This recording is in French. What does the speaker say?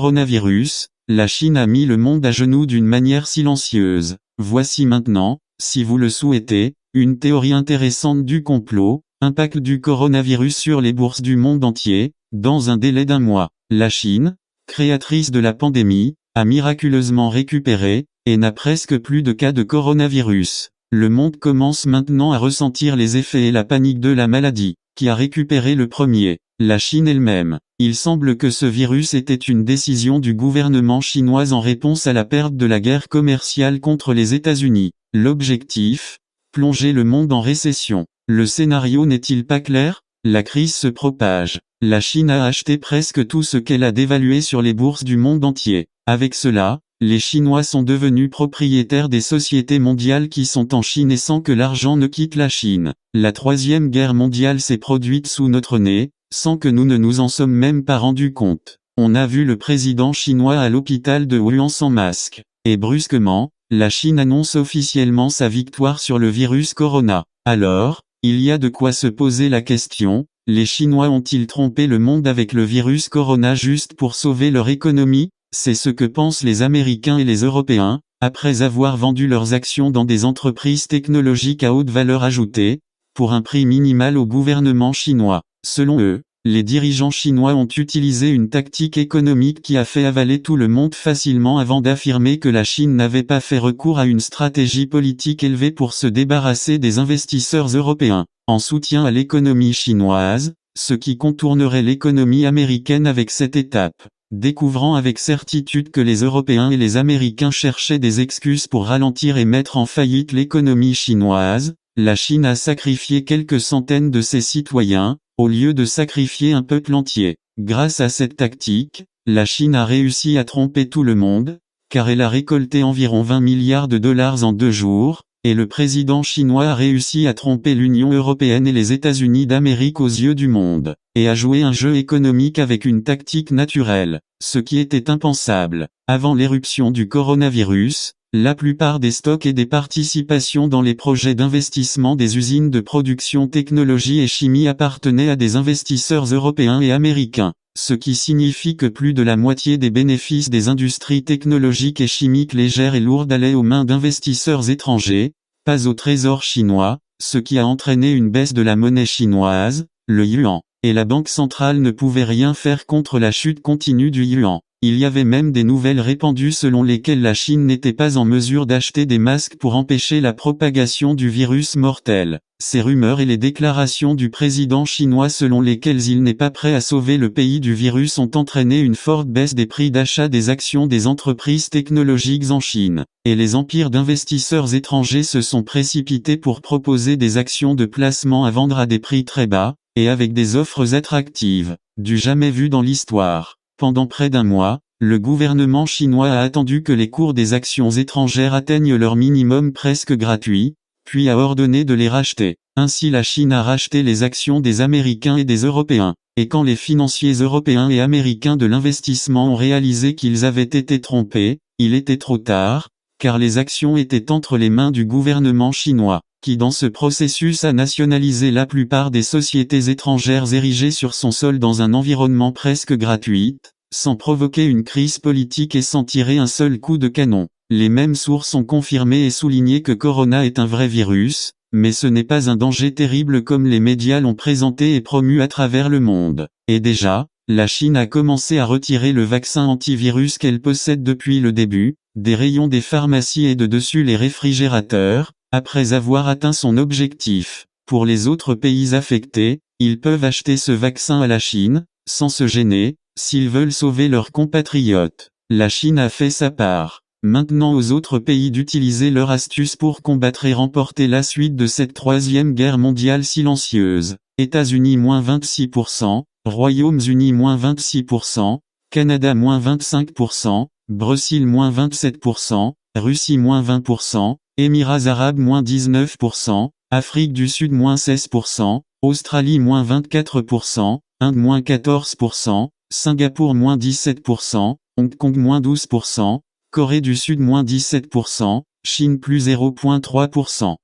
coronavirus, la Chine a mis le monde à genoux d'une manière silencieuse. Voici maintenant, si vous le souhaitez, une théorie intéressante du complot, impact du coronavirus sur les bourses du monde entier, dans un délai d'1 mois. La Chine, créatrice de la pandémie, a miraculeusement récupéré, et n'a presque plus de cas de coronavirus. Le monde commence maintenant à ressentir les effets et la panique de la maladie. Qui a récupéré le premier? La Chine elle-même. Il semble que ce virus était une décision du gouvernement chinois en réponse à la perte de la guerre commerciale contre les États-Unis. L'objectif? Plonger le monde en récession. Le scénario n'est-il pas clair? La crise se propage. La Chine a acheté presque tout ce qu'elle a dévalué sur les bourses du monde entier. Avec cela, les Chinois sont devenus propriétaires des sociétés mondiales qui sont en Chine et sans que l'argent ne quitte la Chine. La troisième guerre mondiale s'est produite sous notre nez, sans que nous ne nous en sommes même pas rendus compte. On a vu le président chinois à l'hôpital de Wuhan sans masque. Et brusquement, la Chine annonce officiellement sa victoire sur le virus corona. Alors, il y a de quoi se poser la question, les Chinois ont-ils trompé le monde avec le virus corona juste pour sauver leur économie? C'est ce que pensent les Américains et les Européens, après avoir vendu leurs actions dans des entreprises technologiques à haute valeur ajoutée, pour un prix minimal au gouvernement chinois. Selon eux, les dirigeants chinois ont utilisé une tactique économique qui a fait avaler tout le monde facilement avant d'affirmer que la Chine n'avait pas fait recours à une stratégie politique élevée pour se débarrasser des investisseurs européens, en soutien à l'économie chinoise, ce qui contournerait l'économie américaine avec cette étape. Découvrant avec certitude que les Européens et les Américains cherchaient des excuses pour ralentir et mettre en faillite l'économie chinoise, la Chine a sacrifié quelques centaines de ses citoyens, au lieu de sacrifier un peuple entier. Grâce à cette tactique, la Chine a réussi à tromper tout le monde, car elle a récolté environ 20 milliards de dollars en 2 jours, et le président chinois a réussi à tromper l'Union européenne et les États-Unis d'Amérique aux yeux du monde, et a joué un jeu économique avec une tactique naturelle, ce qui était impensable. Avant l'éruption du coronavirus, la plupart des stocks et des participations dans les projets d'investissement des usines de production technologie et chimie appartenaient à des investisseurs européens et américains, ce qui signifie que plus de la moitié des bénéfices des industries technologiques et chimiques légères et lourdes allaient aux mains d'investisseurs étrangers, pas au trésor chinois, ce qui a entraîné une baisse de la monnaie chinoise, le yuan, et la banque centrale ne pouvait rien faire contre la chute continue du yuan. Il y avait même des nouvelles répandues selon lesquelles la Chine n'était pas en mesure d'acheter des masques pour empêcher la propagation du virus mortel. Ces rumeurs et les déclarations du président chinois selon lesquelles il n'est pas prêt à sauver le pays du virus ont entraîné une forte baisse des prix d'achat des actions des entreprises technologiques en Chine. Et les empires d'investisseurs étrangers se sont précipités pour proposer des actions de placement à vendre à des prix très bas, et avec des offres attractives, du jamais vu dans l'histoire. Pendant près d'1 mois, le gouvernement chinois a attendu que les cours des actions étrangères atteignent leur minimum presque gratuit, puis a ordonné de les racheter. Ainsi la Chine a racheté les actions des Américains et des Européens. Et quand les financiers européens et américains de l'investissement ont réalisé qu'ils avaient été trompés, il était trop tard, car les actions étaient entre les mains du gouvernement chinois, qui dans ce processus a nationalisé la plupart des sociétés étrangères érigées sur son sol dans un environnement presque gratuit, sans provoquer une crise politique et sans tirer un seul coup de canon. Les mêmes sources ont confirmé et souligné que Corona est un vrai virus, mais ce n'est pas un danger terrible comme les médias l'ont présenté et promu à travers le monde. Et déjà, la Chine a commencé à retirer le vaccin antivirus qu'elle possède depuis le début, des rayons des pharmacies et de dessus les réfrigérateurs, après avoir atteint son objectif. Pour les autres pays affectés, ils peuvent acheter ce vaccin à la Chine, sans se gêner, s'ils veulent sauver leurs compatriotes. La Chine a fait sa part. Maintenant aux autres pays d'utiliser leur astuce pour combattre et remporter la suite de cette troisième guerre mondiale silencieuse. États-Unis -26%, Royaumes-Unis -26%, Canada -25%, Brésil -27%, Russie -20%, Émirats arabes -19%, Afrique du Sud -16%, Australie -24%, Inde -14%, Singapour -17%, Hong Kong -12%, Corée du Sud -17%, Chine +0,3%.